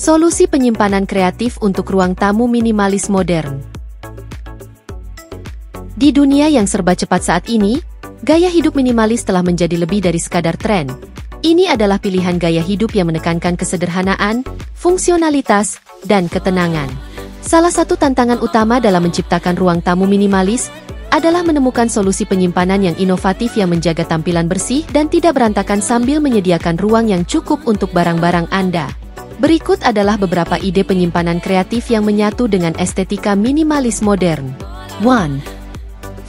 Solusi penyimpanan kreatif untuk ruang tamu minimalis modern. Di dunia yang serba cepat saat ini, gaya hidup minimalis telah menjadi lebih dari sekadar tren. Ini adalah pilihan gaya hidup yang menekankan kesederhanaan, fungsionalitas, dan ketenangan. Salah satu tantangan utama dalam menciptakan ruang tamu minimalis adalah menemukan solusi penyimpanan yang inovatif yang menjaga tampilan bersih dan tidak berantakan sambil menyediakan ruang yang cukup untuk barang-barang Anda. Berikut adalah beberapa ide penyimpanan kreatif yang menyatu dengan estetika minimalis modern. 1.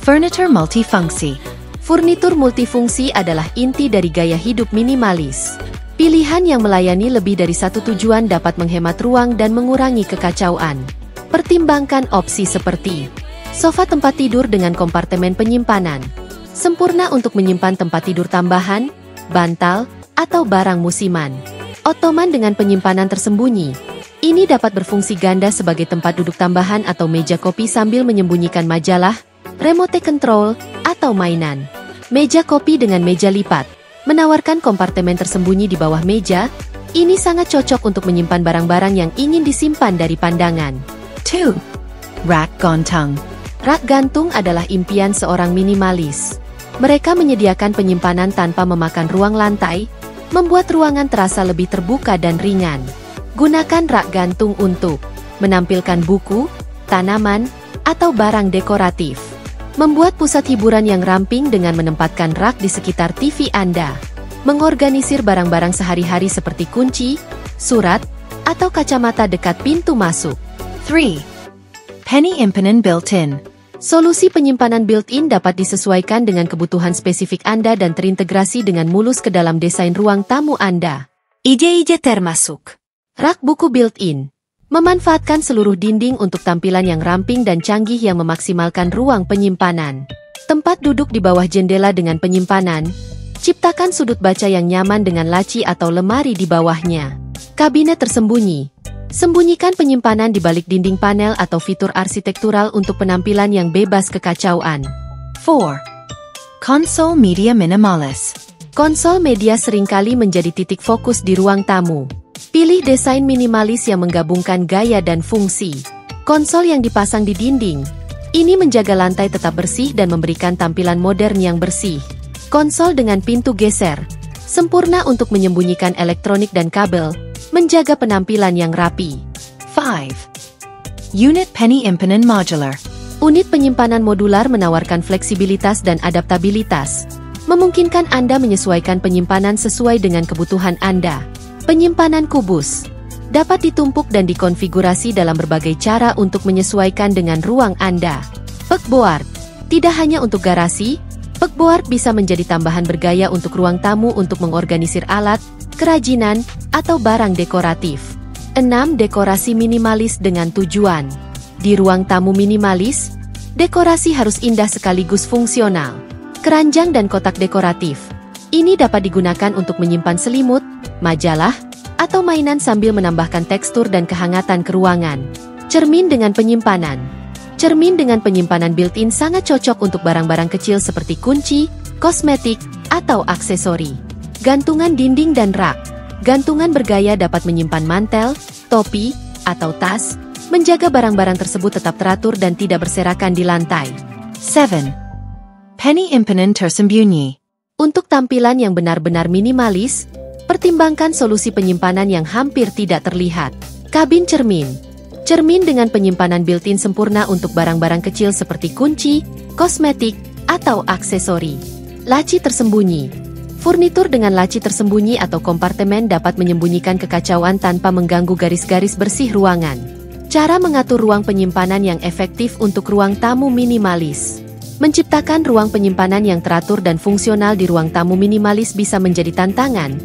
Furniture multifungsi. Furnitur multifungsi adalah inti dari gaya hidup minimalis. Pilihan yang melayani lebih dari satu tujuan dapat menghemat ruang dan mengurangi kekacauan. Pertimbangkan opsi seperti sofa tempat tidur dengan kompartemen penyimpanan, sempurna untuk menyimpan tempat tidur tambahan, bantal, atau barang musiman. Ottoman dengan penyimpanan tersembunyi. Ini dapat berfungsi ganda sebagai tempat duduk tambahan atau meja kopi sambil menyembunyikan majalah, remote control, atau mainan. Meja kopi dengan meja lipat menawarkan kompartemen tersembunyi di bawah meja. Ini sangat cocok untuk menyimpan barang-barang yang ingin disimpan dari pandangan. 2. Rak gantung. Rak gantung adalah impian seorang minimalis. Mereka menyediakan penyimpanan tanpa memakan ruang lantai, membuat ruangan terasa lebih terbuka dan ringan. Gunakan rak gantung untuk menampilkan buku, tanaman, atau barang dekoratif. Membuat pusat hiburan yang ramping dengan menempatkan rak di sekitar TV Anda. Mengorganisir barang-barang sehari-hari seperti kunci, surat, atau kacamata dekat pintu masuk. 3. Penny impenan built-in. Solusi penyimpanan built-in dapat disesuaikan dengan kebutuhan spesifik Anda dan terintegrasi dengan mulus ke dalam desain ruang tamu Anda. Ide-ide termasuk rak buku built-in. Memanfaatkan seluruh dinding untuk tampilan yang ramping dan canggih yang memaksimalkan ruang penyimpanan. Tempat duduk di bawah jendela dengan penyimpanan. Ciptakan sudut baca yang nyaman dengan laci atau lemari di bawahnya. Kabinet tersembunyi. Sembunyikan penyimpanan di balik dinding panel atau fitur arsitektural untuk penampilan yang bebas kekacauan. 4. Konsol media minimalis. Konsol media seringkali menjadi titik fokus di ruang tamu. Pilih desain minimalis yang menggabungkan gaya dan fungsi. Konsol yang dipasang di dinding. Ini menjaga lantai tetap bersih dan memberikan tampilan modern yang bersih. Konsol dengan pintu geser. Sempurna untuk menyembunyikan elektronik dan kabel. Menjaga penampilan yang rapi. 5. Unit penny impenan modular. Unit penyimpanan modular menawarkan fleksibilitas dan adaptabilitas. Memungkinkan Anda menyesuaikan penyimpanan sesuai dengan kebutuhan Anda. Penyimpanan kubus dapat ditumpuk dan dikonfigurasi dalam berbagai cara untuk menyesuaikan dengan ruang Anda. Pegboard tidak hanya untuk garasi, pegboard bisa menjadi tambahan bergaya untuk ruang tamu untuk mengorganisir alat, kerajinan, atau barang dekoratif. 6. Dekorasi minimalis dengan tujuan. Di ruang tamu minimalis, dekorasi harus indah sekaligus fungsional. Keranjang dan kotak dekoratif. Ini dapat digunakan untuk menyimpan selimut, majalah, atau mainan sambil menambahkan tekstur dan kehangatan ke ruangan. Cermin dengan penyimpanan. Cermin dengan penyimpanan built-in sangat cocok untuk barang-barang kecil seperti kunci, kosmetik, atau aksesori. Gantungan dinding dan rak. Gantungan bergaya dapat menyimpan mantel, topi, atau tas, menjaga barang-barang tersebut tetap teratur dan tidak berserakan di lantai. 7. Penny impenan tersembunyi. Untuk tampilan yang benar-benar minimalis, pertimbangkan solusi penyimpanan yang hampir tidak terlihat. Kabin cermin. Cermin dengan penyimpanan built-in sempurna untuk barang-barang kecil seperti kunci, kosmetik, atau aksesori. Laci tersembunyi. Furnitur dengan laci tersembunyi atau kompartemen dapat menyembunyikan kekacauan tanpa mengganggu garis-garis bersih ruangan. Cara mengatur ruang penyimpanan yang efektif untuk ruang tamu minimalis. Menciptakan ruang penyimpanan yang teratur dan fungsional di ruang tamu minimalis bisa menjadi tantangan,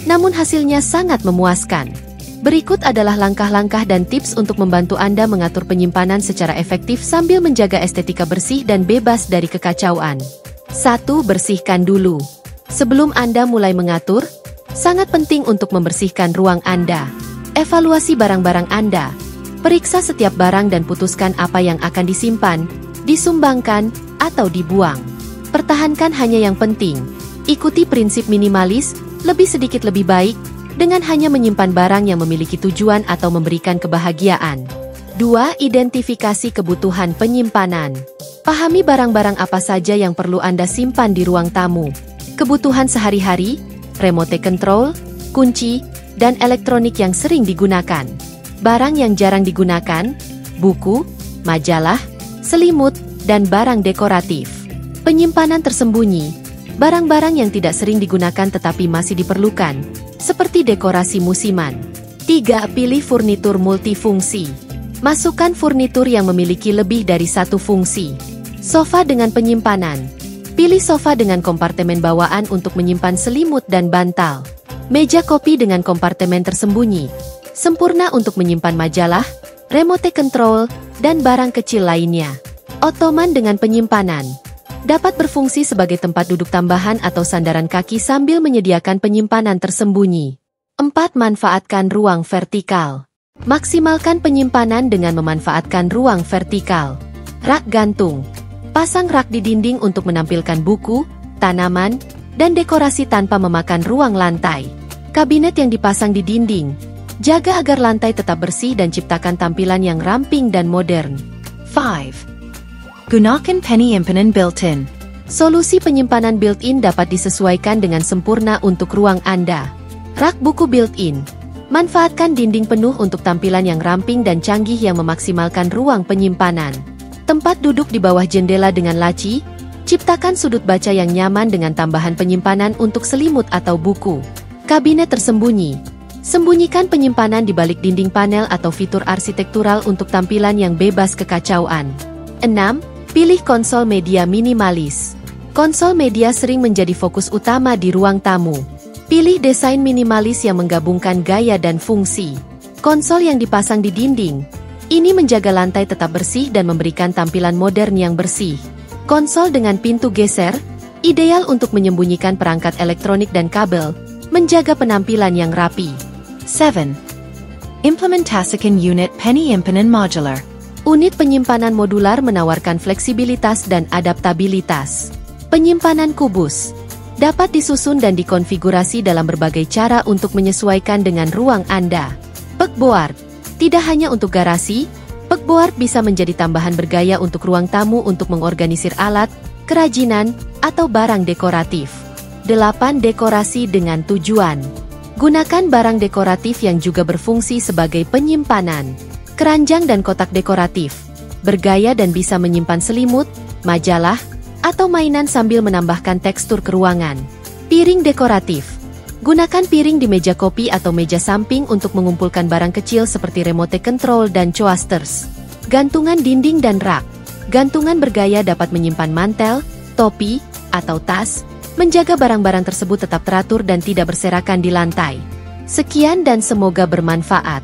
namun hasilnya sangat memuaskan. Berikut adalah langkah-langkah dan tips untuk membantu Anda mengatur penyimpanan secara efektif sambil menjaga estetika bersih dan bebas dari kekacauan. 1. Bersihkan dulu. Sebelum Anda mulai mengatur, sangat penting untuk membersihkan ruang Anda. Evaluasi barang-barang Anda. Periksa setiap barang dan putuskan apa yang akan disimpan, disumbangkan, atau dibuang. Pertahankan hanya yang penting. Ikuti prinsip minimalis, lebih sedikit lebih baik, dengan hanya menyimpan barang yang memiliki tujuan atau memberikan kebahagiaan. 2. Identifikasi kebutuhan penyimpanan. Pahami barang-barang apa saja yang perlu Anda simpan di ruang tamu. Kebutuhan sehari-hari, remote control, kunci, dan elektronik yang sering digunakan. Barang yang jarang digunakan, buku, majalah, selimut, dan barang dekoratif. Penyimpanan tersembunyi. Barang-barang yang tidak sering digunakan tetapi masih diperlukan, seperti dekorasi musiman. 3. Pilih furnitur multifungsi. Masukkan furnitur yang memiliki lebih dari satu fungsi. Sofa dengan penyimpanan. Pilih sofa dengan kompartemen bawaan untuk menyimpan selimut dan bantal. Meja kopi dengan kompartemen tersembunyi. Sempurna untuk menyimpan majalah, remote control, dan barang kecil lainnya. Ottoman dengan penyimpanan. Dapat berfungsi sebagai tempat duduk tambahan atau sandaran kaki sambil menyediakan penyimpanan tersembunyi. 4. Manfaatkan ruang vertikal. Maksimalkan penyimpanan dengan memanfaatkan ruang vertikal. Rak gantung. Pasang rak di dinding untuk menampilkan buku, tanaman, dan dekorasi tanpa memakan ruang lantai. Kabinet yang dipasang di dinding. Jaga agar lantai tetap bersih dan ciptakan tampilan yang ramping dan modern. 5. Gunakan penny impinan built-in. Solusi penyimpanan built-in dapat disesuaikan dengan sempurna untuk ruang Anda. Rak buku built-in. Manfaatkan dinding penuh untuk tampilan yang ramping dan canggih yang memaksimalkan ruang penyimpanan. Tempat duduk di bawah jendela dengan laci. Ciptakan sudut baca yang nyaman dengan tambahan penyimpanan untuk selimut atau buku. Kabinet tersembunyi. Sembunyikan penyimpanan di balik dinding panel atau fitur arsitektural untuk tampilan yang bebas kekacauan. 6. Pilih konsol media minimalis. Konsol media sering menjadi fokus utama di ruang tamu. Pilih desain minimalis yang menggabungkan gaya dan fungsi. Konsol yang dipasang di dinding. Ini menjaga lantai tetap bersih dan memberikan tampilan modern yang bersih. Konsol dengan pintu geser, ideal untuk menyembunyikan perangkat elektronik dan kabel, menjaga penampilan yang rapi. 7. Implementasikan unit penny impinan modular. Unit penyimpanan modular menawarkan fleksibilitas dan adaptabilitas. Penyimpanan kubus dapat disusun dan dikonfigurasi dalam berbagai cara untuk menyesuaikan dengan ruang Anda. Pegboard. Tidak hanya untuk garasi, pegboard bisa menjadi tambahan bergaya untuk ruang tamu untuk mengorganisir alat, kerajinan, atau barang dekoratif. 8. Dekorasi dengan tujuan. Gunakan barang dekoratif yang juga berfungsi sebagai penyimpanan. Keranjang dan kotak dekoratif. Bergaya dan bisa menyimpan selimut, majalah, atau mainan sambil menambahkan tekstur ke ruangan. Piring dekoratif. Gunakan piring di meja kopi atau meja samping untuk mengumpulkan barang kecil seperti remote control dan coasters. Gantungan dinding dan rak. Gantungan bergaya dapat menyimpan mantel, topi, atau tas, menjaga barang-barang tersebut tetap teratur dan tidak berserakan di lantai. Sekian dan semoga bermanfaat.